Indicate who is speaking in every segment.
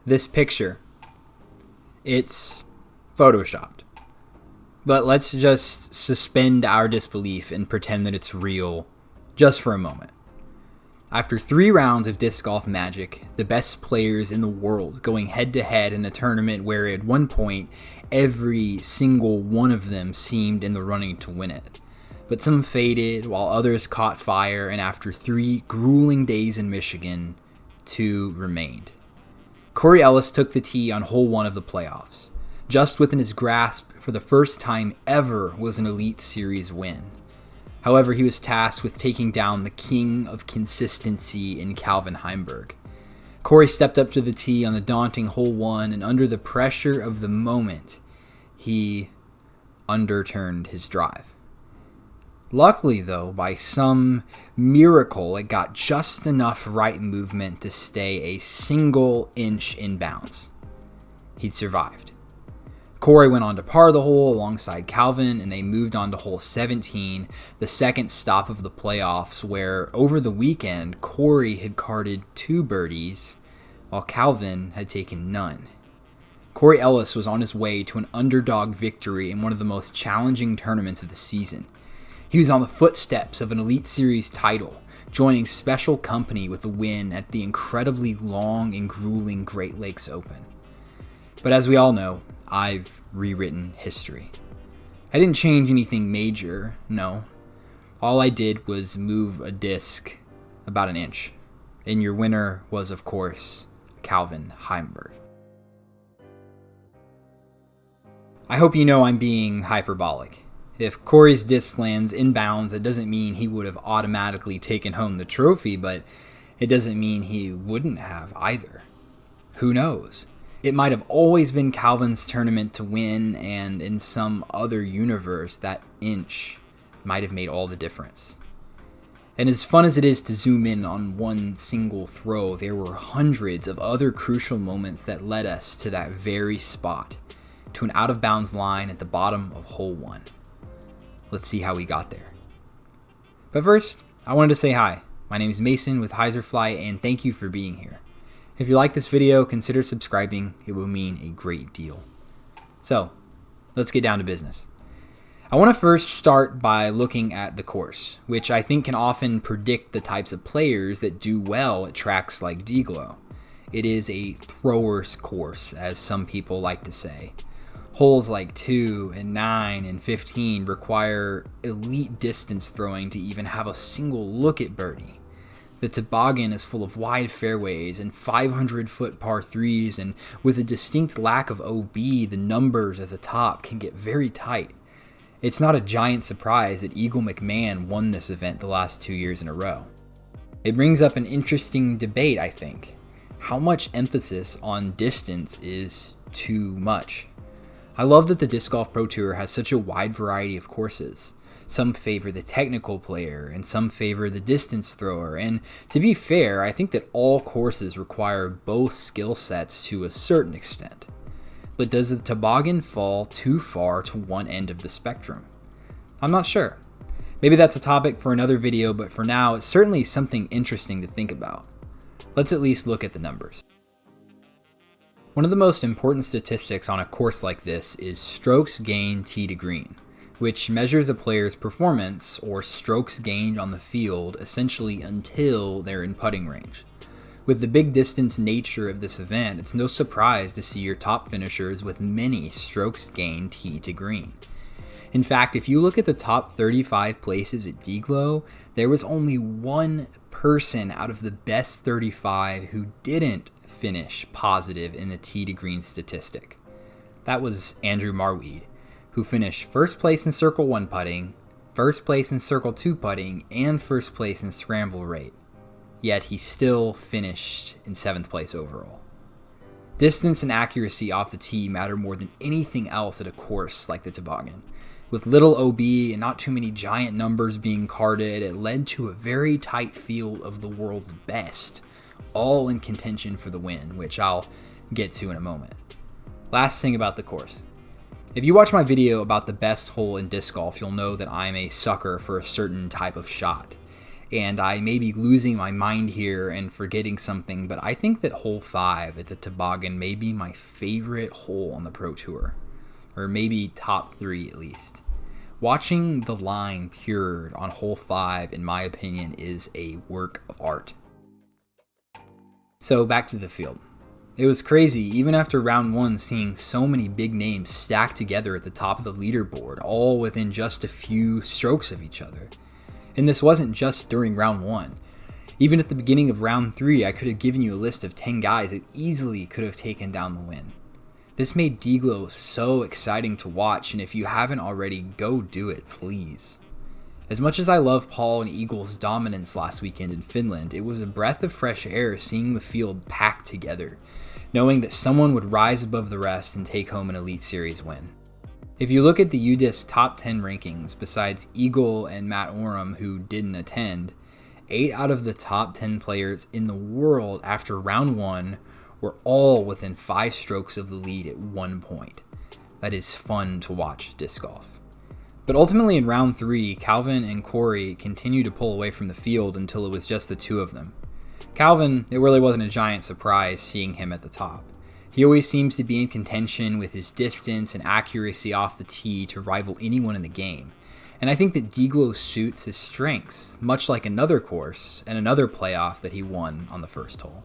Speaker 1: This picture, it's photoshopped. But let's just suspend our disbelief and pretend that it's real just for a moment. After 3 rounds of disc golf magic, the best players in the world going head to head in a tournament where at one point every single one of them seemed in the running to win it. But some faded while others caught fire, and after 3 grueling days in Michigan, 2 remained. Corey Ellis took the tee on hole 1 of the playoffs. Just within his grasp for the first time ever was an Elite Series win. However, he was tasked with taking down the king of consistency in Calvin Heimburg. Corey stepped up to the tee on the daunting hole 1, and under the pressure of the moment, he underturned his drive. Luckily, though, by some miracle, it got just enough right movement to stay a single inch in bounds. He'd survived. Corey went on to par the hole alongside Calvin, and they moved on to hole 17, the second stop of the playoffs, where over the weekend, Corey had carded 2 birdies, while Calvin had taken none. Corey Ellis was on his way to an underdog victory in one of the most challenging tournaments of the season. He was on the footsteps of an Elite Series title, joining special company with a win at the incredibly long and grueling Great Lakes Open. But as we all know, I've rewritten history. I didn't change anything major, no. All I did was move a disc about an inch. And your winner was, of course, Calvin Heimburg. I hope you know I'm being hyperbolic. If Corey's disc lands inbounds, it doesn't mean he would have automatically taken home the trophy, but it doesn't mean he wouldn't have either. Who knows? It might have always been Calvin's tournament to win, and in some other universe, that inch might have made all the difference. And as fun as it is to zoom in on one single throw, there were hundreds of other crucial moments that led us to that very spot, to an out-of-bounds line at the bottom of hole 1. Let's see how we got there. But first, I wanted to say hi. My name is Mason with Heiserfly, and thank you for being here. If you like this video, consider subscribing. It will mean a great deal. So, let's get down to business. I want to first start by looking at the course, which I think can often predict the types of players that do well at tracks like DGLO. It is a thrower's course, as some people like to say. Holes like 2 and 9 and 15 require elite distance throwing to even have a single look at birdie. The toboggan is full of wide fairways and 500-foot par 3s, and with a distinct lack of OB, the numbers at the top can get very tight. It's not a giant surprise that Eagle McMahon won this event the last 2 years in a row. It brings up an interesting debate, I think. How much emphasis on distance is too much? I love that the Disc Golf Pro Tour has such a wide variety of courses. Some favor the technical player, and some favor the distance thrower, and to be fair, I think that all courses require both skill sets to a certain extent. But does the toboggan fall too far to one end of the spectrum? I'm not sure. Maybe that's a topic for another video, but for now, it's certainly something interesting to think about. Let's at least look at the numbers. One of the most important statistics on a course like this is strokes gained tee to green, which measures a player's performance or strokes gained on the field essentially until they're in putting range. With the big distance nature of this event, it's no surprise to see your top finishers with many strokes gained tee to green. In fact, if you look at the top 35 places at DGLO, there was only one person out of the best 35 who didn't finish positive in the tee to green statistic. That was Andrew Marweed, who finished first place in Circle 1 putting, first place in Circle 2 putting, and first place in scramble rate. Yet he still finished in 7th place overall. Distance and accuracy off the tee matter more than anything else at a course like the toboggan. With little OB and not too many giant numbers being carded, it led to a very tight field of the world's best, all in contention for the win, which I'll get to in a moment. Last thing about the course. If you watch my video about the best hole in disc golf, you'll know that I'm a sucker for a certain type of shot. And I may be losing my mind here and forgetting something, but I think that hole 5 at the Toboggan may be my favorite hole on the Pro Tour, or maybe top 3 at least. Watching the line pured on hole 5, in my opinion, is a work of art. So back to the field. It was crazy, even after round 1, seeing so many big names stacked together at the top of the leaderboard, all within just a few strokes of each other. And this wasn't just during round 1. Even at the beginning of round 3, I could have given you a list of 10 guys that easily could have taken down the win. This made DGLO so exciting to watch, and if you haven't already, go do it, please. As much as I love Paul and Eagle's dominance last weekend in Finland, it was a breath of fresh air seeing the field packed together, knowing that someone would rise above the rest and take home an Elite Series win. If you look at the UDisc top 10 rankings, besides Eagle and Matt Oram, who didn't attend, 8 out of the top 10 players in the world after round 1 were all within 5 strokes of the lead at one point. That is fun to watch disc golf. But ultimately in round 3, Calvin and Corey continued to pull away from the field until it was just the two of them. Calvin, it really wasn't a giant surprise seeing him at the top. He always seems to be in contention with his distance and accuracy off the tee to rival anyone in the game. And I think that DGLO suits his strengths, much like another course and another playoff that he won on the first hole.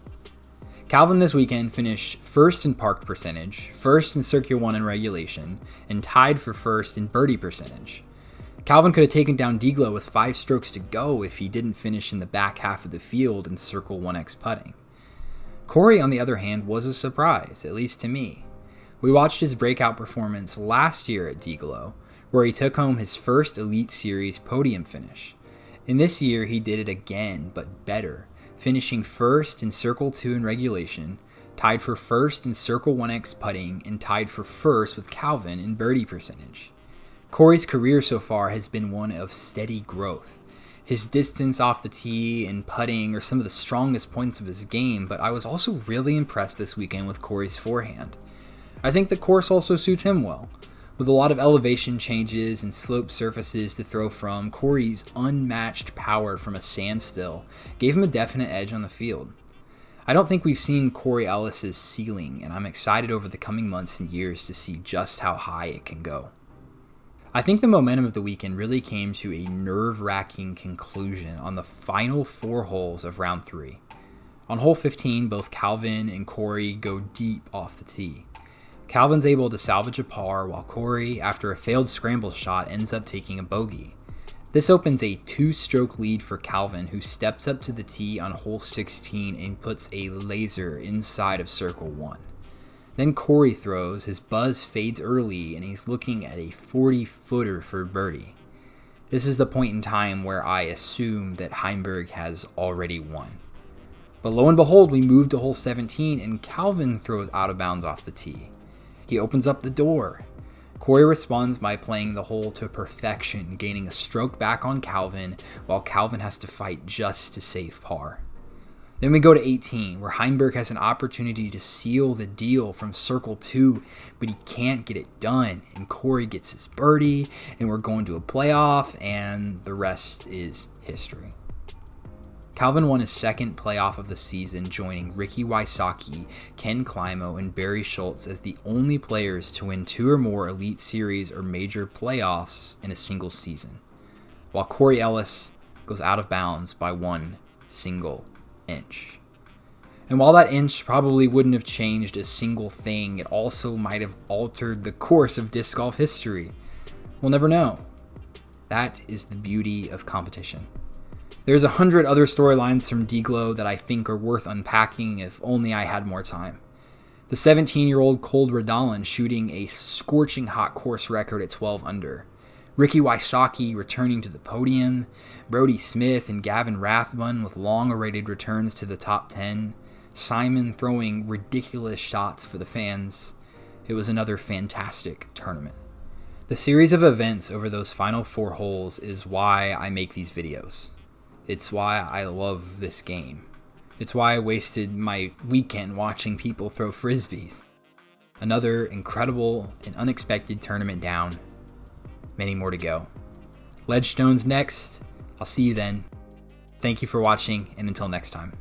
Speaker 1: Calvin this weekend finished first in parked percentage, first in Circuit 1 in regulation, and tied for first in birdie percentage. Calvin could have taken down DGLO with 5 strokes to go if he didn't finish in the back half of the field in Circle 1X putting. Corey, on the other hand, was a surprise, at least to me. We watched his breakout performance last year at DGLO, where he took home his first Elite Series podium finish. And this year he did it again, but better, finishing first in Circle 2 in regulation, tied for first in Circle 1X putting, and tied for first with Calvin in birdie percentage. Corey's career so far has been one of steady growth. His distance off the tee and putting are some of the strongest points of his game, but I was also really impressed this weekend with Corey's forehand. I think the course also suits him well. With a lot of elevation changes and slope surfaces to throw from, Corey's unmatched power from a standstill gave him a definite edge on the field. I don't think we've seen Corey Ellis's ceiling, and I'm excited over the coming months and years to see just how high it can go. I think the momentum of the weekend really came to a nerve-wracking conclusion on the final 4 holes of round 3. On hole 15, both Calvin and Corey go deep off the tee. Calvin's able to salvage a par, while Corey, after a failed scramble shot, ends up taking a bogey. This opens a 2-stroke lead for Calvin, who steps up to the tee on hole 16 and puts a laser inside of Circle 1. Then Corey throws, his buzz fades early, and he's looking at a 40-footer for birdie. This is the point in time where I assume that Heimberg has already won. But lo and behold, we move to hole 17, and Calvin throws out of bounds off the tee. He opens up the door. Corey responds by playing the hole to perfection, gaining a stroke back on Calvin, while Calvin has to fight just to save par. Then we go to 18, where Heimberg has an opportunity to seal the deal from Circle 2, but he can't get it done, and Corey gets his birdie, and we're going to a playoff, and the rest is history. Calvin won his second playoff of the season, joining Ricky Wysocki, Ken Climo, and Barry Schultz as the only players to win 2 or more Elite Series or major playoffs in a single season, while Corey Ellis goes out of bounds by 1 single inch. And while that inch probably wouldn't have changed a single thing, it also might have altered the course of disc golf history. We'll never know. That is the beauty of competition. There's 100 other storylines from DGLO that I think are worth unpacking if only I had more time. The 17-year-old Cold Radalin shooting a scorching hot course record at 12 under. Ricky Wysocki returning to the podium. Brody Smith and Gavin Rathbun with long-awaited returns to the top 10. Simon throwing ridiculous shots for the fans. It was another fantastic tournament. The series of events over those final 4 holes is why I make these videos. It's why I love this game. It's why I wasted my weekend watching people throw frisbees. Another incredible and unexpected tournament down. Many more to go. Ledgestone's next. I'll see you then. Thank you for watching, and until next time.